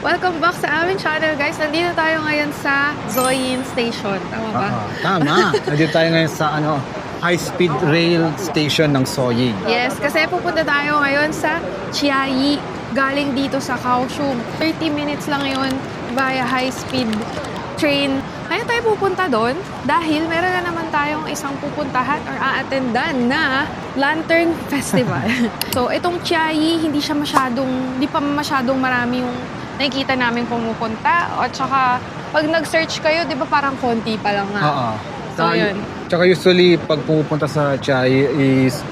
Welcome back sa aming channel, guys. Nandito tayo ngayon sa Zoyin Station. Tama ba? Tama. Nandito tayo ngayon sa high-speed rail station ng Soying. Yes, kasi pupunta tayo ngayon sa Chiayi. Galing dito sa Kaohsiung. 30 minutes lang yun via high-speed train. Ngayon tayo pupunta doon dahil meron na naman tayong isang pupuntahan or a-attendan na Lantern Festival. So, itong Chiayi, hindi pa masyadong marami yung nakikita namin pumupunta. At saka, pag nag-search kayo, di ba parang konti pa lang nga. Oo. So, yun. Tsaka usually, pag pumupunta sa Chiayi is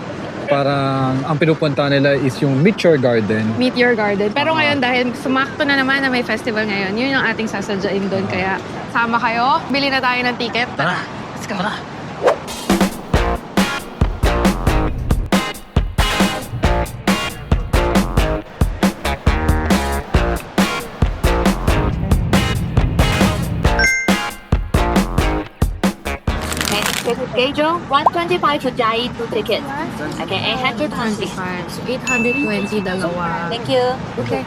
parang ang pinupunta nila is yung Meteor Garden. Meteor Garden. Pero ngayon, dahil sumakto na naman na may festival ngayon, yun yung ating sasadyain doon. Kaya, sama kayo. Bili na tayo ng ticket. Tara! Let's go. Tara! Schedule 125 to Jai 2 tickets. Okay, 820. 25. So, 820 dalawa. Thank you. Okay.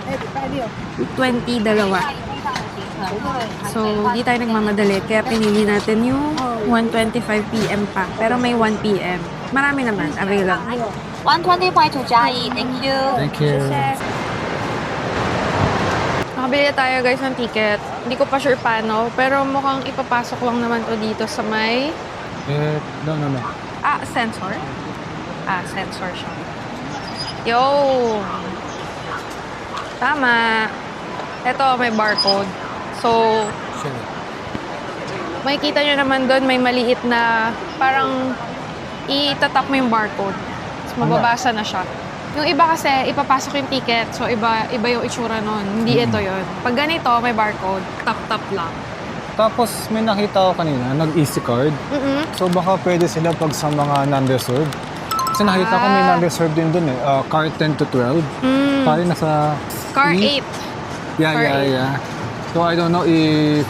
20 dalawa. So, di tayo nagmamadali. Kaya pinili natin yung 1:25 PM pa. Pero may 1 PM. Marami naman. Available. 125 to Jai. Thank you. Thank you. Nakabili tayo guys ng ticket. Hindi ko pa sure paano. Pero mukhang ipapasok lang naman to dito sa may... No. Sensor? Sensor siya. Yo! Tama. Ito, may barcode. So, makikita nyo naman doon, may maliit na parang itatap mo yung barcode. Tapos mababasa na siya. Yung iba kasi, ipapasok yung ticket. So, iba yung itsura nun. Hindi ito yon. Pag ganito, may barcode. Tap-tap lang. Tapos may nakita ko kanina, nag-easy card. So baka pwede sila pag sa mga non-reserved. Kasi nakita ko may non-reserved din dun car 10 to 12. Pare nasa... Car 8. Yeah. So I don't know if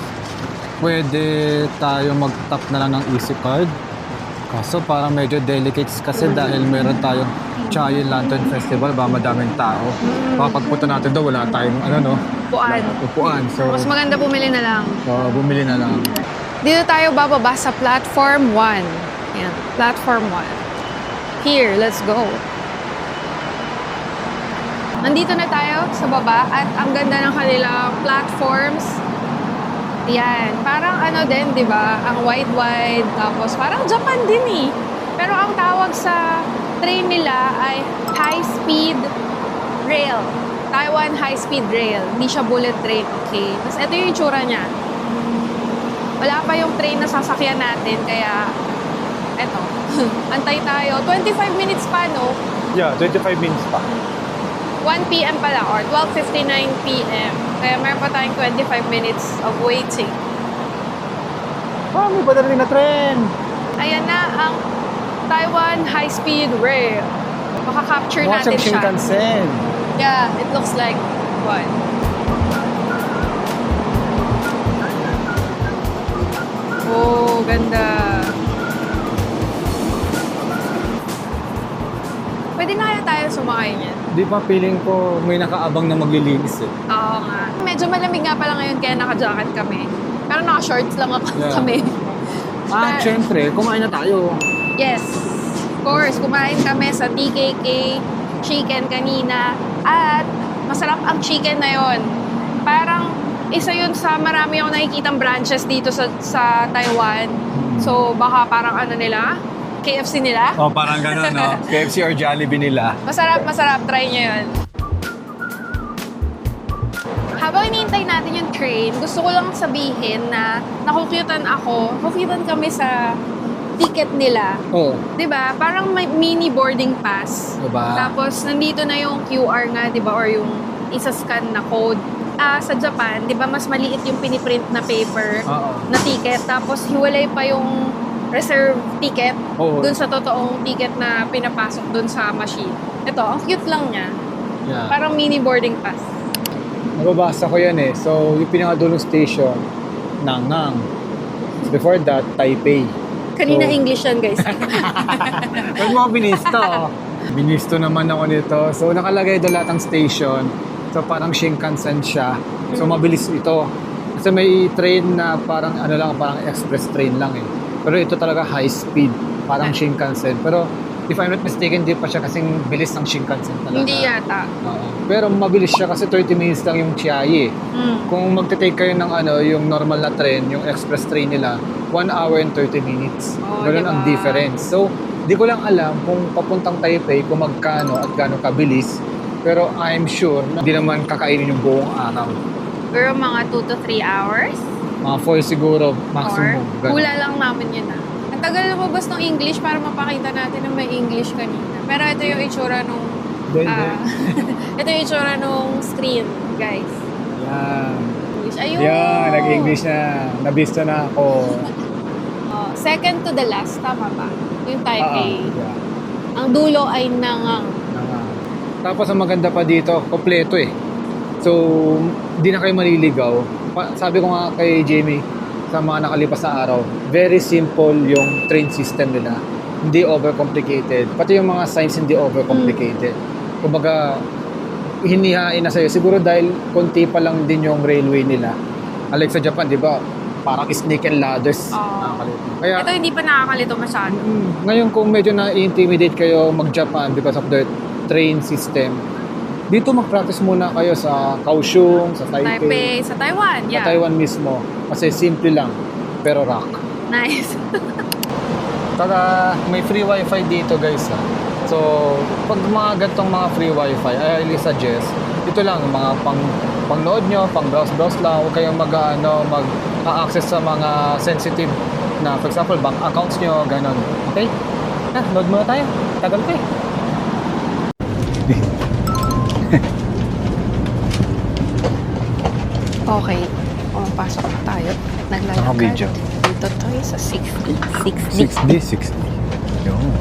pwede tayo mag-tap na lang ng easy card. Kaso parang medyo delicate kasi dahil meron tayong Chiayi Lantern Festival, ba madaming tao. Baka pagpunta natin daw, wala tayong upuan. So, Mas maganda bumili na lang. Bumili na lang. Dito tayo bababa sa Platform 1. Yan, Platform 1. Here, let's go. Nandito na tayo sa baba at ang ganda ng kanilang platforms. Yan, parang din, di ba? Ang wide, tapos parang Japan din eh. Pero ang tawag sa train nila ay high-speed rail. Taiwan high-speed rail. Hindi siya bullet train, okay? Tapos ito yung itsura niya. Wala pa yung train na sasakyan natin, kaya eto. Antay tayo. 25 minutes pa, no? Yeah, 25 minutes pa. 1 PM pa lang, or 12:59 PM. Kaya meron pa tayong 25 minutes of waiting. May padala na tren! Ayan na ang Taiwan high-speed rail. Makaka-capture natin siya. Shinkansen. Yeah, it looks like one. Oh, ganda. Pwede na kaya tayo sumakay niyan? Di pa feeling ko may nakaabang na maglilinis eh. Oo nga. Medyo malamig nga pala ngayon kaya naka-jacket kami. Pero naka-shorts lang kami. Syempre, kumain na tayo. Yes. Of course, kumain kami sa TKK chicken kanina. At masarap ang chicken na yon. Parang isa yun sa marami akong nakikitang branches dito sa Taiwan. So baka parang nila, KFC nila. Oh, parang gano'n, no? KFC or Jollibee nila. Masarap. Try nyo yun. Habang iniintay natin yung train, gusto ko lang sabihin na nakukyutan kami sa ticket nila. Oh. Diba? Parang may mini boarding pass. Diba? Tapos, nandito na yung QR nga, diba? Or yung isa-scan na code. Sa Japan, diba, mas maliit yung piniprint na paper na ticket. Tapos, hiwalay pa yung reserve ticket dun sa totoong ticket na pinapasok dun sa machine. Ito, ang cute lang niya. Yeah. Parang mini boarding pass. Nababasa ko yan eh. So, yung pinakadulong station, Nangang. Before that, Taipei. Kanina English yan, guys. Huwag mo binisto. Binisto naman ako nito. So, nakalagay doon lahat ng station. So parang Shinkansen siya. So mabilis ito. Kasi may train na parang ano lang, parang express train lang eh. Pero ito talaga high speed, parang Shinkansen. Pero if I'm not mistaken, di pa siya kasing bilis ng Shinkansen talaga. Hindi yata. Oo. Pero mabilis siya kasi 30 minutes lang yung Chiayi. Kung magte-take kayo ng ano, yung normal na train, yung express train nila, 1 hour and 30 minutes. Oh, Ganun diba? ang difference. So, di ko lang alam kung papuntang Taipei kung magkano at gaano kabilis. Pero I'm sure na hindi naman kakainin yung buong araw. Pero mga 2 to 3 hours. Mga 4 siguro, Or maximum. Ganun. hula lang namin yun ah. Ang tagal lumabas ng English para mapakita natin na may English kanina. Pero ito yung itsura nung ito yung itsura nung screen, guys. Yan. English. Ayun! Yan, nag-English na. Nabisto na ako. Oh, second to the last, tama ba? Yung Taipei. Yeah. Ang dulo ay nangang. Tapos ang maganda pa dito, kompleto eh. So, di na kayo maliligaw. Sabi ko nga kay Jamie, sa mga nakalipas na araw, very simple yung train system nila. Hindi overcomplicated. Pati yung mga signs hindi overcomplicated. Kumbaga, hinihain na sa'yo. Siguro dahil konti pa lang din yung railway nila. Like sa Japan, di ba? Parang snake and ladders. Nakakalito. Kaya, Ito hindi pa nakakalito masyado. ngayon kung medyo na-intimidate kayo mag-Japan because of the train system, dito mag-practice muna kayo sa Kaohsiung, sa Taipei, Sa Taiwan, sa yeah. Taiwan mismo. Kasi simple lang, pero rock. Nice. Saka may free wifi dito guys ha. So, pag mga gantong mga free wifi, I highly suggest, ito lang, mga pang-nood nyo, pang-browse-browse lang, huwag kayong mag-access sa mga sensitive na, for example, bank accounts nyo, ganon. Okay? Load muna tayo. Tagal ko eh. Okay. Pumapasok na tayo. Naglalakad. Naka-video. Dito tayo sa 6D. 60. Yun.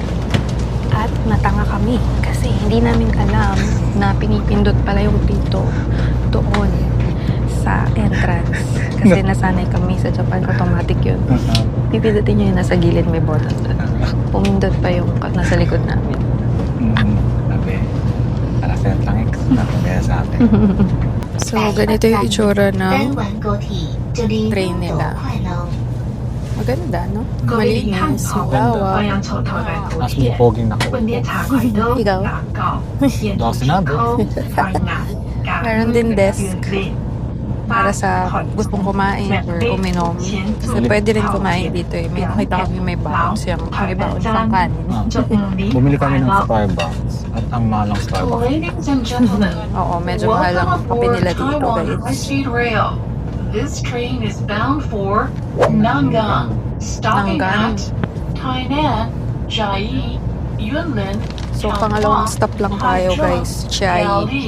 At natanga kami kasi hindi namin alam na pinipindot pala yung pito doon sa entrance. Kasi nasanay kami sa Japan, automatic yun. Pipindutin nyo yung nasa gilid, may button doon. Pumindot pa yung nasa likod namin. Sabi, para sa lang kaya sa atin. So, ganito yung itsura ng 单丸高铁，这里 train 走 nila. 快了。 Maganda, no? 各位乘 Malinis, 客，malawak. 欢迎坐台灣高 Mas mo 鐵。 poging na ko. 本列車軌道 Ikaw? 南高，沿途 Sinabi. 出口海南、 Meron din desk 遠離 para sa gustong kumain or uminom. Kasi pwede rin kumain dito eh. May nakita kami may bounce yung may bounce ng kanin. Bumili kami ng Starbucks at ang malang Starbucks. Ladies and gentlemen, Oo, medyo mahal ang welcome kape aboard nila dito, Taiwan guys. High-Speed Rail. This train is bound for Nangang, stopping Nangang. at Tainan, Chiayi, Yunlin, So, pangalawang stop lang tayo, guys. Chiayi. Liaoli,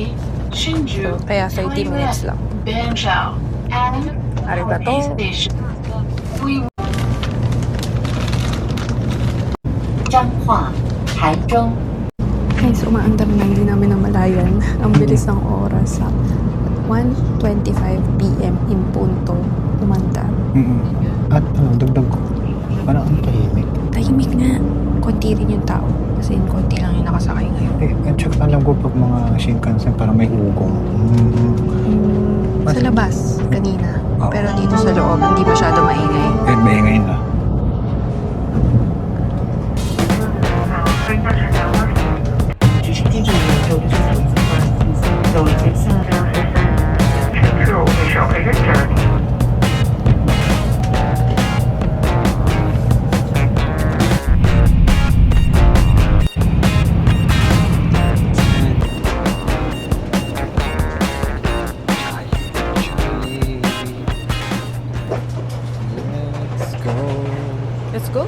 Hsinchu, So, kaya 30 minutes lang. Banqiao, and Arigato. Station. We 彰化、台中。 Guys, umaandar na, hindi namin namalayan. Ang bilis ng oras sa 1:25 p.m. in punto. Umandar. At dagdag ko, parang ang tahimik. Tahimik nga. Konti rin yung tao. Kasi konti lang yung nakasakay ngayon. At saka alam ko pag mga Shinkansen parang may ugong. Sa labas, kanina. Oo. Pero dito sa loob, hindi masyado maingay. May ngayon na. Let's go. Let's go.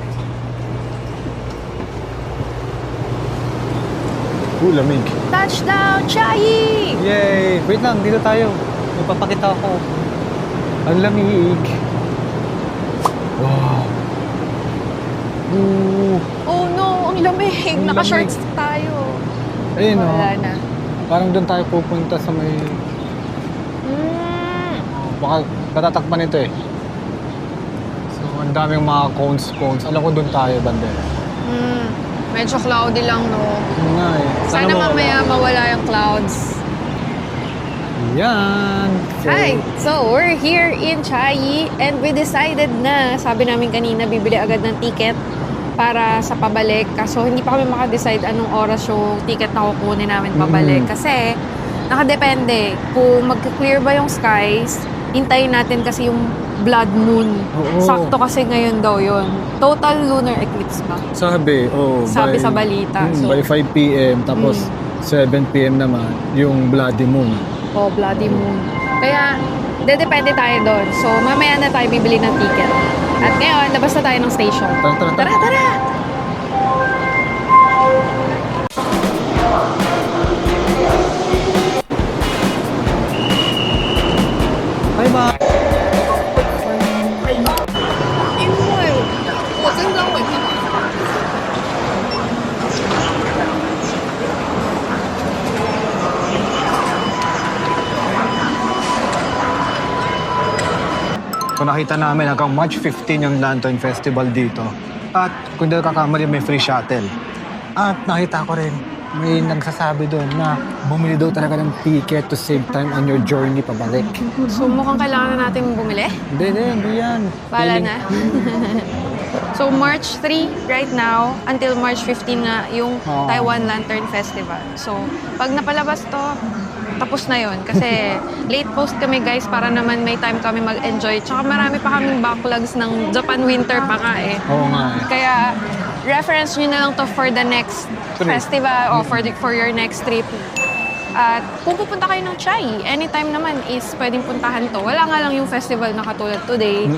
Lamig. Touchdown, Chiayi! Yay! Wait lang, dito tayo. Magpapakita ako. Ang lamig. Wow. Ooh. Oh no, ang lamig. Ang Naka-shorts tayo. Ayun o. Wala na. Parang doon tayo pupunta sa may... Baka natatakpan ito eh. So, ang daming mga cones. Alam ko doon tayo, bandera. Medyo cloudy lang, no? Yun nga eh. Sana mawala. mamaya mawala yung clouds. Ayan. Hi! So, we're here in Chiayi and we decided na, sabi namin kanina, bibili agad ng ticket para sa pabalik. Kaso, hindi pa kami makadecide anong oras yung ticket na kukunin namin pabalik. Kasi, nakadepende. Kung mag-clear ba yung skies, hintayin natin kasi yung blood moon. Oo. Sakto kasi ngayon daw yun. Total lunar eclipse ba? Sabi Sabi sa balita. So, by 5 p.m. tapos 7 p.m. naman yung bloody moon. o bloody moon. Kaya, depende tayo doon. So, mamaya na tayo bibili ng ticket. At ngayon, labas na tayo ng station. Tara. Tara! Bye bye. So nakita namin hanggang March 15 yung Lantern Festival dito. At kung hindi kakamali, may free shuttle. At nakita ko rin, may nagsasabi doon na bumili daw talaga ng ticket to save time on your journey pabalik. So, mukhang kailangan na natin bumili. Hindi yan. Pala Feeling- na. So, March 3 right now, until March 15 nga yung Oo. Taiwan Lantern Festival. So, pag napalabas to, tapos na yon kasi late post kami guys para naman may time kami mag-enjoy. Tsaka marami pa kaming backlogs ng Japan Winter pa nga eh. Oo nga eh. Kaya, reference nyo na lang to for the next Trip. festival or for your next trip. At kung pupunta kayo ng Chiayi, anytime naman is pwedeng puntahan to. Wala nga lang yung festival na katulad today.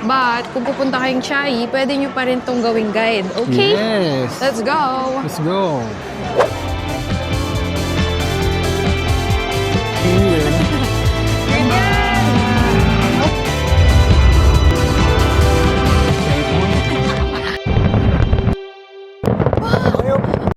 But kung pupunta kayong Chiayi, pwede nyo pa rin tong gawing guide. Okay? Yes. Let's go! Let's go.